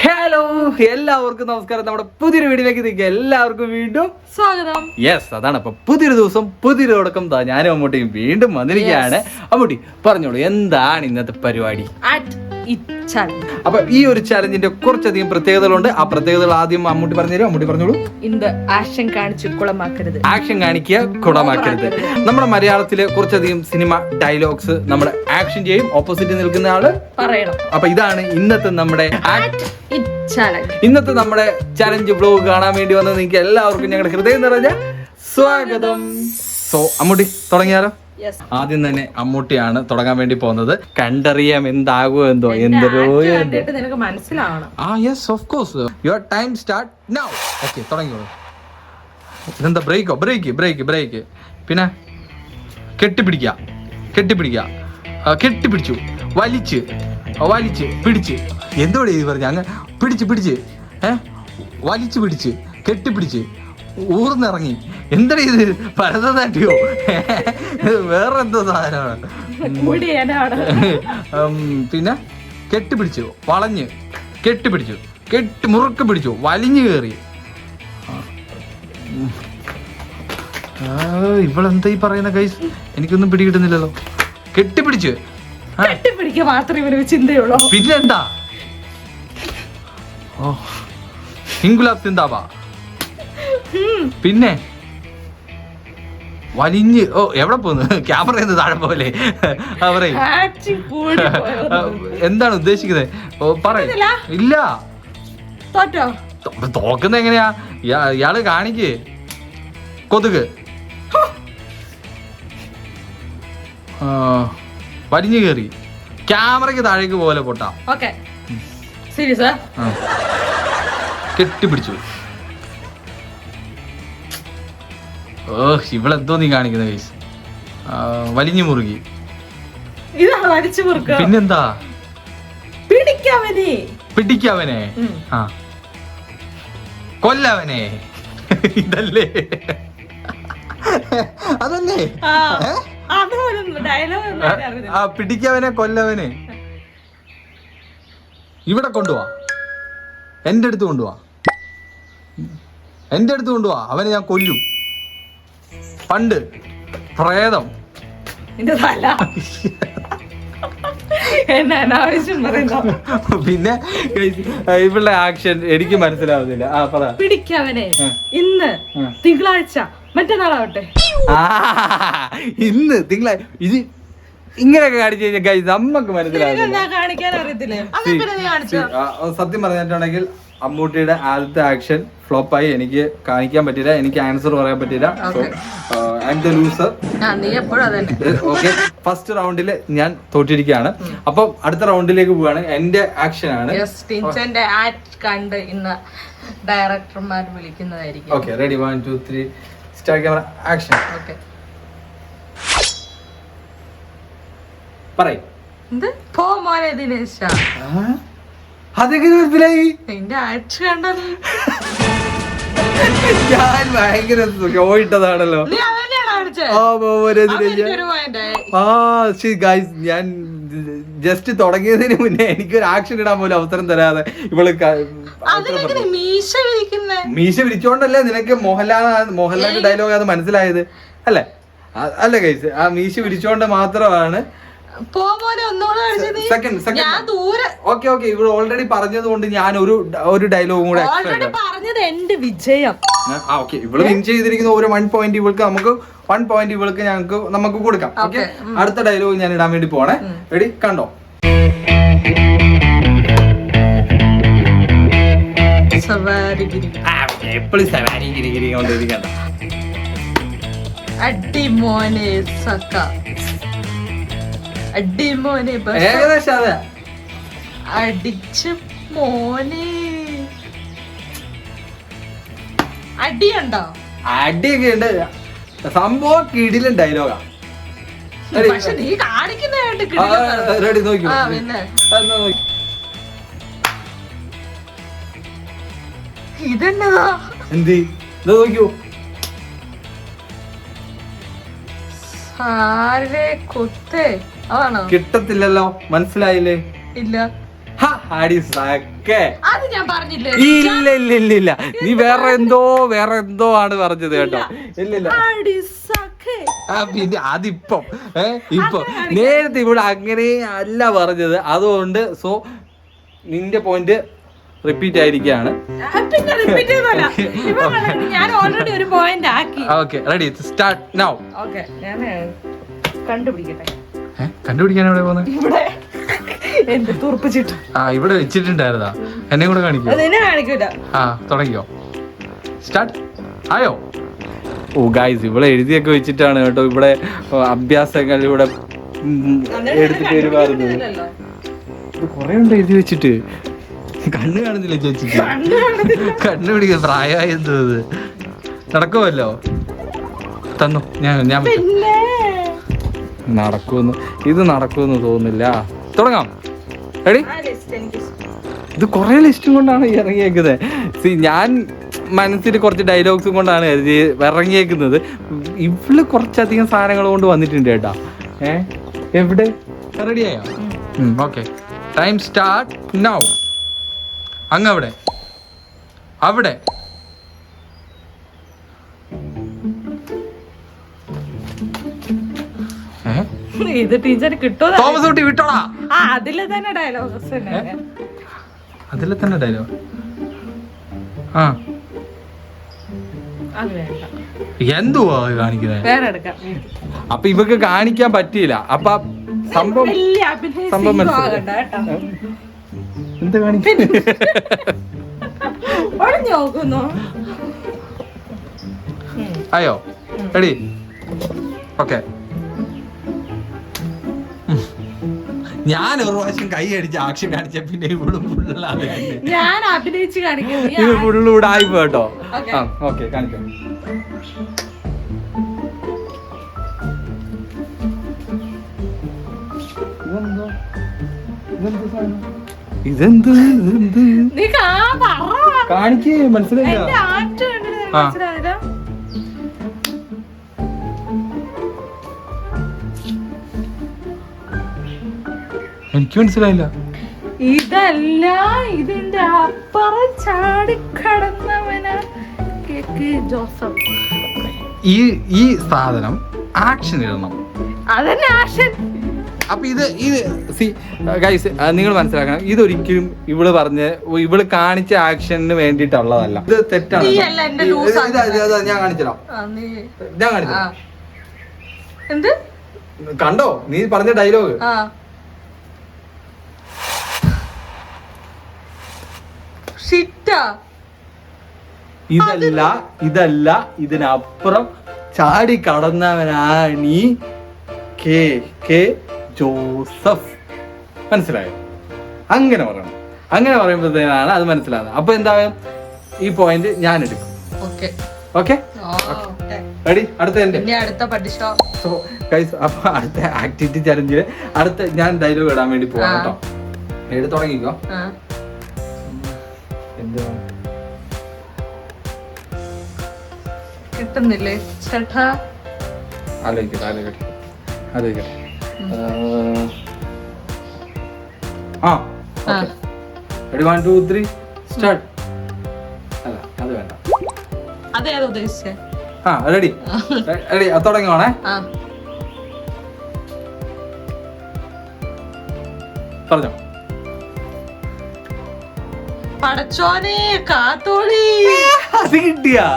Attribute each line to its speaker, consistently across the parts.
Speaker 1: Hello, എല്ലാവർക്കും നമസ്കാരം. നമ്മുടെ പുതിയൊരു വീഡിയോയിലേക്ക് എല്ലാവർക്കും വീണ്ടും
Speaker 2: സ്വാഗതം.
Speaker 1: യെസ്, അതാണ്. അപ്പൊ പുതിയൊരു ദിവസം പുതിയൊരു തുടക്കം. ഞാനും അമ്മൂട്ടിയും വീണ്ടും വന്നിരിക്കുകയാണ്. അമ്മൂട്ടി പറഞ്ഞോളൂ, എന്താണ് ഇന്നത്തെ പരിപാടി? അപ്പൊ ഈ ഒരു ചാലഞ്ചിന്റെ കുറച്ചധികം പ്രത്യേകതകളുണ്ട്. ആ പ്രത്യേകതകൾ ആദ്യം അമ്മൂട്ടി പറഞ്ഞുതരും. അമ്മൂട്ടി പറഞ്ഞോളൂ.
Speaker 2: ആക്ഷൻ കാണിച്ച് കുളമാക്കരുത്.
Speaker 1: ആക്ഷൻ കാണിക്കുക, കുളമാക്കരുത്. നമ്മുടെ മലയാളത്തിലെ കുറച്ചധികം സിനിമ ഡയലോഗ്സ് നമ്മൾ ആക്ഷൻ ചെയ്യും, ഓപ്പോസിറ്റ് നിൽക്കുന്ന ആള് പറയണം. അപ്പൊ ഇതാണ് ഇന്നത്തെ നമ്മുടെ ചാലഞ്ച് വ്ലോഗ് കാണാൻ വേണ്ടി വന്നത് നിങ്ങൾക്ക് എല്ലാവർക്കും ഞങ്ങളുടെ ഹൃദയം നിറഞ്ഞ സ്വാഗതം. സോ അമ്മൂട്ടി തുടങ്ങിയാലോ? ആദ്യം തന്നെ അമ്മൂട്ടിയാണ് തുടങ്ങാൻ വേണ്ടി പോകുന്നത്. കണ്ടറിയാം എന്താകുമോ എന്തോ
Speaker 2: നിനക്ക് മനസ്സിലാവണം.
Speaker 1: Your time start now. Okay, തുടങ്ങിക്കോളൂ. ഇതെന്താ ബ്രേക്ക്? പിന്നെ കെട്ടിപ്പിടിച്ചു, വലിച്ച് പിടിച്ച്. എന്തോടെ ഇത് പറഞ്ഞു? അങ്ങ് പിടിച്ച് വലിച്ചു കെട്ടിപ്പിടിച്ച് ഊർന്നിറങ്ങി. എന്താ ഇത്? ഭരതനാട്യോ? വേറെ എന്തോ സാധനമാണ്. പിന്നെ കെട്ടിപ്പിടിച്ചു, വളഞ്ഞ് കെട്ടിപ്പിടിച്ചു, മുറുക്ക് പിടിച്ചു, വലിഞ്ഞു കയറി. ഇവളെന്താ ഈ പറയുന്ന ഗൈസ്? എനിക്കൊന്നും പിടികിട്ടുന്നില്ലല്ലോ. കെട്ടിപ്പിടിച്ച്
Speaker 2: മാത്രമേ ഇവന് ചിന്തയുള്ളൂ.
Speaker 1: പിന്നെന്താ? ഇൻകുലാബ് സിന്ദാബാ. പിന്നെ വലിഞ്ഞ്. എവിടെ പോന്ന്? ക്യാമറ താഴെ പോലെ. എന്താണ് ഉദ്ദേശിക്കുന്നത്? പറയുന്നില്ല. ഇല്ല, തോക്കുന്ന എങ്ങനെയാ? ഇയാള് കാണിക്ക്. കൊതുക് വലിഞ്ഞു കയറി. ക്യാമറയ്ക്ക് താഴേക്ക് പോലെ പൊട്ടാ. കെട്ടിപ്പിടിച്ചു. ഇവളെന്തോ നീ കാണിക്കുന്ന കേസ്? വലിഞ്ഞു മുറുകി. പിന്നെന്താ? പിടിക്കവനെ. കൊല്ലവനെ. ഇതല്ലേ? അതല്ലേ? പിടിക്കവനെ, കൊല്ലവനെ. ഇവിടെ കൊണ്ടുപോവാ. എന്റെ അടുത്ത് കൊണ്ടുപോവാ. അവനെ ഞാൻ കൊല്ലും. പണ്ട് പ്രേതം. പിന്നെ ഇവളുടെ ആക്ഷൻ എനിക്ക് മനസ്സിലാവുന്നില്ല.
Speaker 2: പിടിക്കവനെ. ഇന്ന് തിങ്കളാഴ്ച, മറ്റന്നാളാവട്ടെ.
Speaker 1: ഇന്ന് തിങ്കളാഴ്ച. ഇത് ഇങ്ങനെയൊക്കെ കാണിച്ചു കഴിഞ്ഞാൽ നമുക്ക് മനസ്സിലാവില്ല. സത്യം പറഞ്ഞിട്ടുണ്ടെങ്കിൽ അമ്മൂട്ടിയുടെ ആദ്യത്തെ ആക്ഷൻ ഫ്ലോപ്പായി. എനിക്ക് കാണിക്കാൻ പറ്റില്ല, എനിക്ക് ആൻസർ പറയാൻ പറ്റില്ല. I am the loser. Okay, first റൗണ്ടിൽ ഞാൻ തോറ്റിരിക്കുകയാണ്. അപ്പം അടുത്ത റൗണ്ടിലേക്ക് പോവാണ്. എന്റെ ആക്ഷൻ ആണ്.
Speaker 2: ഡയറക്ടർമാർ വിളിക്കുന്നതായിരിക്കും.
Speaker 1: Okay, ready? 1 2 3 start camera action. പറയ്. അതൊക്കെ മനസ്സിലായി. ഞാൻ ഭയങ്കര ഷോയിട്ടതാണല്ലോ. ഞാൻ ജസ്റ്റ് തുടങ്ങിയതിന് മുന്നേ എനിക്കൊരു ആക്ഷൻ ഇടാൻ പോലും അവസരം തരാതെ ഇവള് മീശ വിരിച്ചോണ്ടല്ലേ നിനക്ക് മോഹൻലാലിന്റെ ഡയലോഗ് അത് മനസ്സിലായത് അല്ലേ? അല്ല ഗൈസ്, ആ മീശ വിരിച്ചോണ്ട് മാത്രമാണ്. ഓക്കെ, ഇവിടെ ഓൾറെഡി പറഞ്ഞത് കൊണ്ട് ഞാൻ ഒരു ഡയലോഗും കൂടെ
Speaker 2: പറഞ്ഞത് എന്റെ വിജയം.
Speaker 1: ഓക്കെ, ഇവള് വിൻ ചെയ്തിരിക്കുന്ന ഒരു 1 പോയിന്റ് ഇവൾക്ക്, നമുക്ക് 1 പോയിന്റ് ഇവൾക്ക് നമുക്ക് കൊടുക്കാം. ഓക്കെ, അടുത്ത ഡയലോഗ് ഞാൻ ഇടാൻ വേണ്ടി പോണേ. റെഡി? കണ്ടോ? എപ്പോഴും സവാരിഗിരി കൊണ്ടിരിക്കണ്ട.
Speaker 2: അടിമോനെ സക്ക, അടിമോനെ
Speaker 1: ഏകദേശം അതെ.
Speaker 2: അടിച്ച് മോനെ. അടിയുണ്ടോ?
Speaker 1: അടിയൊക്കെ ഉണ്ട്. സംഭവം കിടിലൻ ഡയലോഗാ.
Speaker 2: പക്ഷെ നീ കാണിക്കുന്നതായിട്ട്
Speaker 1: റെഡി? നോക്കൂ.
Speaker 2: ഇതെന്നതാ?
Speaker 1: എന്ത് നോക്കൂ?
Speaker 2: ആരെ കൊത്തേ? അതാണോ?
Speaker 1: കിട്ടത്തില്ലല്ലോ, മനസ്സിലായില്ലേ?
Speaker 2: ഇല്ല.
Speaker 1: അടിസക്കെ.
Speaker 2: അത് ഞാൻ പറഞ്ഞില്ലേ?
Speaker 1: ഇല്ല ഇല്ല ഇല്ല ഇല്ല, നീ വേറെ എന്തോ ആണ് പറഞ്ഞത് കേട്ടോ. ഇല്ല ഇല്ല,
Speaker 2: അടിസക്കെ.
Speaker 1: പിന്നെ അതിപ്പം ഇപ്പൊ നേരത്തെ ഇവിടെ അങ്ങനെ അല്ല പറഞ്ഞത്. അതുകൊണ്ട് സോ നിന്റെ പോയിന്റ് റിപ്പീറ്റ് ആയിരിക്കുകയാണ്.
Speaker 2: പിന്നെ repeat ചെയ്തോല. ഇപ്പൊ പറഞ്ഞിട്ട് ഞാൻ ഓൾറെഡി ഒരു പോയിന്റ് ആക്കി.
Speaker 1: Okay, ready, start now.
Speaker 2: Okay, ഞാൻ കണ്ടുപിടിക്കട്ടെ.
Speaker 1: കണ്ടുപിടിക്കാൻ എവിടെ പോകുന്നത്?
Speaker 2: ഇവിടെ എന്റെ തുറപ്പിച്ചിട്ട്
Speaker 1: ഇവിടെ വെച്ചിട്ടുണ്ടായിരുന്നാ? എന്നെ കൂടെ കാണിക്കോ?
Speaker 2: അതെന്നെ കാണിക്കൂല.
Speaker 1: തുടങ്ങിയോ? സ്റ്റാർട്ട് ആയോ? ഓ ഗായ്സ്, ഇവിടെ എഴുതിയൊക്കെ വെച്ചിട്ടാണ് കേട്ടോ ഇവിടെ അഭ്യാസങ്ങൾ ഇവിടെ എടുത്തിട്ട് വരുമാറുന്നത്. ഇത് കൊറേ ഉണ്ട് എഴുതി വെച്ചിട്ട്. കണ്ണ് കാണുന്നില്ല ചേച്ചിക്ക്. കണ്ണ് പിടിക്കുക, പ്രായമായി എന്തോ. ഇത് നടക്കുമല്ലോ. തന്നു ഞാൻ നടക്കുമെന്ന്, ഇത് നടക്കുമെന്ന് തോന്നുന്നില്ല. തുടങ്ങാം. റെഡി? ഇത് കുറെ ലിസ്റ്റും കൊണ്ടാണ് ഇറങ്ങിയേക്കുന്നത്. ഞാൻ മനസ്സിൽ കുറച്ച് ഡയലോഗ്സും കൊണ്ടാണ് ഇറങ്ങിയേക്കുന്നത്. ഇവള് കുറച്ചധികം സാധനങ്ങൾ കൊണ്ട് വന്നിട്ടുണ്ട് കേട്ടാ. എവിടെ? റെഡിയായോ? Okay, time start now. അങ്ങവിടെ, അവിടെ,
Speaker 2: ഇത് ടീച്ചർ കിട്ടോ?
Speaker 1: തോമസ് കുട്ടി വിട്ടോടാ.
Speaker 2: അതില് തന്നെ ഡയലോഗ്സ്.
Speaker 1: അതിലെ തന്നെ ഡയലോഗ്. എന്തുവാ കാണിക്കുന്നത്?
Speaker 2: വേറെ എടുക്കാം.
Speaker 1: അപ്പൊ ഇവക്ക് കാണിക്കാൻ പറ്റിയില്ല. അപ്പൊ സംഭവം എന്താ കാണിക്കുന്നു? അയ്യോ, റെഡി? ഓക്കെ, ഞാൻ ഒരു പ്രാവശ്യം കൈ അടിച്ച് ആക്ഷൻ കാണിച്ച പിന്നെ ഇവിടെ
Speaker 2: ഞാൻ അഭിനയിച്ച് കാണിക്കുന്നു.
Speaker 1: ഇത് ഫുള്ളൂടെ ആയി പോട്ടോ. ഓക്കെ, കാണിക്കാം. ഇതെന്ത് കാണിക്കേ? മനസ്സിലായില്ല. എനിക്ക് മനസ്സിലായില്ല.
Speaker 2: ഇതല്ല, ഇതിന്റെ അപ്പുറം ചാടിക്കടന്നവനാ ജോസഫ്.
Speaker 1: ഈ സാധനം ആക്ഷൻ ഇടണം.
Speaker 2: അതന്നെ ആക്ഷൻ.
Speaker 1: അപ്പൊ ഇത് ഗൈസ് നിങ്ങൾ മനസ്സിലാക്കണം, ഇതൊരിക്കലും ഇവള് കാണിച്ച ആക്ഷന് വേണ്ടിട്ടുള്ളതല്ല. ഇത് തെറ്റാണ്. ഞാൻ കാണിച്ചോ, കണ്ടോ നീ പറഞ്ഞ ഡയലോഗ്? ഇതല്ല, ഇതിനപ്പുറം ചാടി കടന്നവനാണീ കെ ജോസഫ്. മനസ്സിലായോ? അങ്ങനെ പറയണം. അങ്ങനെ പറയുമ്പോഴത്തേനാണ് അത് മനസ്സിലാകുന്നത്. അപ്പൊ എന്താ, ഈ പോയിന്റ് ഞാൻ എടുക്കും. Okay, ready? അടുത്ത അപ്പൊ അടുത്ത ആക്ടിവിറ്റി ചലഞ്ചില് അടുത്ത ഞാൻ ഡയലോഗ് ഇടാൻ വേണ്ടി പോവാം കേട്ടോ. എഴുതി തുടങ്ങിക്കോ.
Speaker 2: കിട്ടുന്നില്ലേ ചേട്ടാ?
Speaker 1: ആലോചിക്കട്ടെ. റെഡി? 1 2 3 സ്റ്റാർട്ട്. അല്ല, അത് വേണ്ട.
Speaker 2: അതേതാ ഉദ്ദേശിച്ചേ?
Speaker 1: റെഡി? തുടങ്ങുവാണേ. പറഞ്ഞോ.
Speaker 2: പടച്ചോനെ കാത്തോളി.
Speaker 1: അത് കിട്ടിയാ?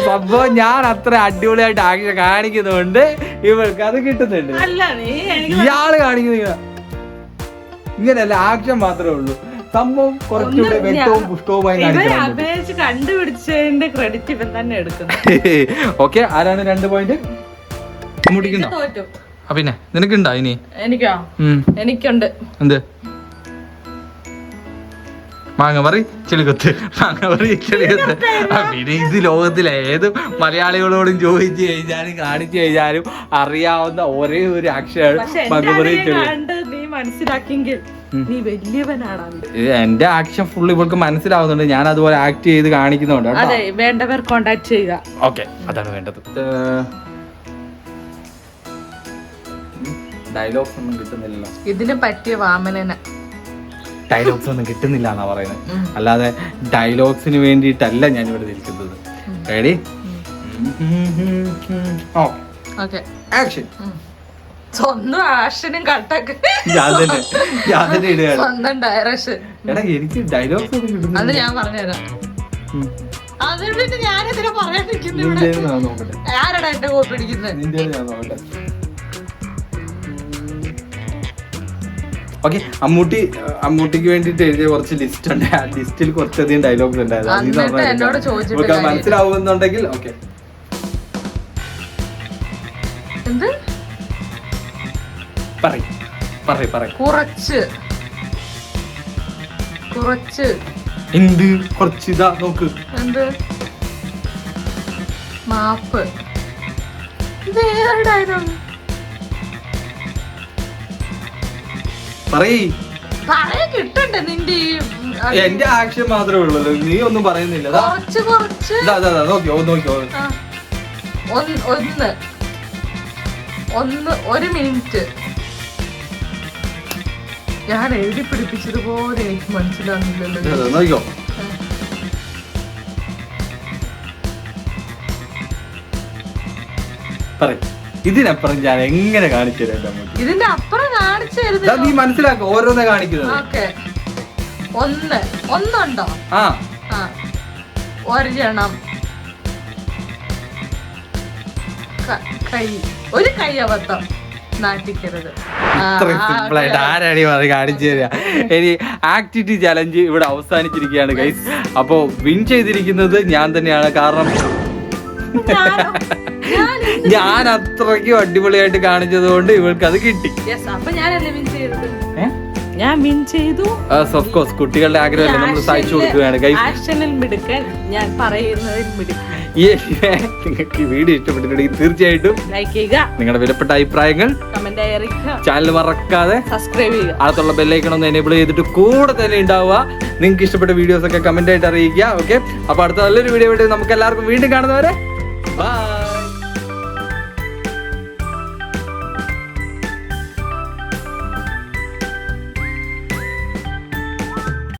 Speaker 1: സംഭവം ഞാൻ അത്ര അടിപൊളിയായിട്ട് ആക്ഷൻ കാണിക്കുന്നതുകൊണ്ട് ഇവൾക്ക് അത് കിട്ടുന്നുണ്ട്. ഇയാള് കാണിക്കുന്ന ഇങ്ങനെയല്ല, ആക്ഷൻ മാത്രമേ ഉള്ളൂ. സംഭവം കുറച്ചുകൂടെ വ്യക്തവും പുഷ്ടവുമായി
Speaker 2: കണ്ടുപിടിച്ചതിന്റെ ക്രെഡിറ്റ് ഇവൻ തന്നെ എടുക്കുന്നു.
Speaker 1: ഓക്കെ, ആരാണ് 2 പോയിന്റ്? മുടിക്കണ്ടോ? പിന്നെ നിനക്കുണ്ടോ ഇനി?
Speaker 2: എനിക്കുണ്ട്.
Speaker 1: എന്ത്? മാങ്ങ ചെളികൊത്ത്. പിന്നെ ഇത് ലോകത്തിലെ ഏത് മലയാളികളോടും ചോദിച്ചു കഴിഞ്ഞാലും കാണിച്ചു കഴിഞ്ഞാലും അറിയാവുന്ന ഒരേ ഒരു അക്ഷരമാണ് മാങ്ങ. എന്റെ ആക്ഷൻ ഫുൾ ഇവൾക്ക് മനസ്സിലാവുന്നുണ്ട്. ഞാൻ അതുപോലെ ആക്ട് ചെയ്ത് കാണിക്കുന്നുണ്ട്.
Speaker 2: വേണ്ടവർ കോണ്ടാക്ട് ചെയ്യുക.
Speaker 1: ഓക്കെ, അതാണ് വേണ്ടത്. ഡയലോഗ്സ് ഒന്നും കിട്ടുന്നില്ലല്ലോ.
Speaker 2: ഇതിന് പറ്റിയ വാമനന.
Speaker 1: ഡയലോഗ്സ് ഒന്നും കിട്ടുന്നില്ല എന്നാ പറയുന്നത്. അല്ലാതെ ഡയലോഗ്സിന് വേണ്ടിയിട്ടല്ല ഞാൻ ഇവിടെ നിൽക്കുന്നത്. റെഡി? ആക്ഷൻ.
Speaker 2: സ്വന്തം ആക്ഷനും കട്ടൊക്കെ
Speaker 1: ഞാൻ തന്നെ ഇടുകയാണ്.
Speaker 2: സ്വന്തം ഡയറക്ഷൻ.
Speaker 1: എടാ എനിക്ക് ഡയലോഗ്സ് ഒന്നും കിട്ടുന്നില്ല.
Speaker 2: അത് ഞാൻ പറഞ്ഞുതരാം. അതുകൊണ്ട് ഞാനെതിരെ പറയാൻ നിൽക്കുന്നു. ആരാടാ എന്റെ കോപ്പി അടിക്കുന്നത്?
Speaker 1: ഞാൻ നോക്കട്ടെ. ഓക്കെ, അമ്മൂട്ടിക്ക് വേണ്ടിട്ട് എഴുതിയ കുറച്ച് ലിസ്റ്റ് ഉണ്ട്. ആ ലിസ്റ്റിൽ കുറച്ചധികം ഡയലോഗ്സ് ഉണ്ടായിരുന്നു. മനസ്സിലാവുന്നുണ്ടെങ്കിൽ ഓക്കെ.
Speaker 2: എന്ത്
Speaker 1: കുറച്ച് ഇതാ നോക്ക്.
Speaker 2: എന്ത് മാപ്പ്? ഇത് ഏതാ ഡയലോഗ്? കിട്ടണ്ടേ നിന്റെ
Speaker 1: എന്റെ ആക്ഷൻ മാത്രമേ ഉള്ളൂ, നീ ഒന്നും പറയുന്നില്ല. നോക്കിയോ
Speaker 2: ഒരു മിനിറ്റ് ഞാൻ എഴുതി പിടിപ്പിച്ചതുപോലെ എനിക്ക് മനസ്സിലാകുന്നില്ലല്ലോ.
Speaker 1: നോക്കിയോ ഇതിനപ്പുറം ഞാൻ എങ്ങനെ കാണിച്ചു തരാം?
Speaker 2: ഇതിന്റെ അപ്പുറം കാണിച്ചു തരുന്നത്
Speaker 1: നീ മനസ്സിലാക്കും. ഓരോന്നേ കാണിക്കുന്നത്.
Speaker 2: ഒന്നുണ്ടോ? ഒരെണ്ണം ഒരു കൈ അബദ്ധം നാട്ടിക്കരുത്.
Speaker 1: ആരാണ് കാണിച്ചു തരാ? ഇനി ആക്ടിവിറ്റി ചലഞ്ച് ഇവിടെ അവസാനിച്ചിരിക്കുകയാണ് ഗൈസ്. അപ്പോ വിൻ ചെയ്തിരിക്കുന്നത് ഞാൻ തന്നെയാണ്. കാരണം ഞാൻ അത്രയ്ക്കും അടിപൊളിയായിട്ട് കാണിച്ചത് കൊണ്ട് ഇവൾക്ക് അത് കിട്ടി.
Speaker 2: ഞാൻ വിൻ ചെയ്തു.
Speaker 1: ഓഫ് കോഴ്സ് കുട്ടികളുടെ ആഗ്രഹമല്ലേ, നമ്മൾ സഹായിച്ചു കൊടുക്കുകയാണ്.
Speaker 2: ഞാൻ പറയുന്നതിൽ
Speaker 1: നിങ്ങൾക്ക് ഈ വീഡിയോ ഇഷ്ടപ്പെട്ടിട്ടുണ്ടെങ്കിൽ തീർച്ചയായിട്ടും
Speaker 2: ലൈക്ക് ചെയ്യുക.
Speaker 1: നിങ്ങളുടെ വിലപ്പെട്ട അഭിപ്രായങ്ങൾ
Speaker 2: കമന്റായി അറിയിക്കുക.
Speaker 1: ചാനൽ മറക്കാതെ
Speaker 2: സബ്സ്ക്രൈബ് ചെയ്യുക.
Speaker 1: അടുത്തുള്ള ബെല്ലൈക്കൺ ഒന്ന് എനേബിൾ ചെയ്തിട്ട് കൂടെ തന്നെ ഉണ്ടാവുക. നിങ്ങൾക്ക് ഇഷ്ടപ്പെട്ട വീഡിയോസ് ഒക്കെ കമന്റ് ആയിട്ട് അറിയിക്കുക. ഓക്കെ, അപ്പൊ അടുത്ത നല്ലൊരു വീഡിയോ ആയിട്ട് നമുക്ക് എല്ലാവർക്കും വീണ്ടും കാണുന്നവരെ ബൈ.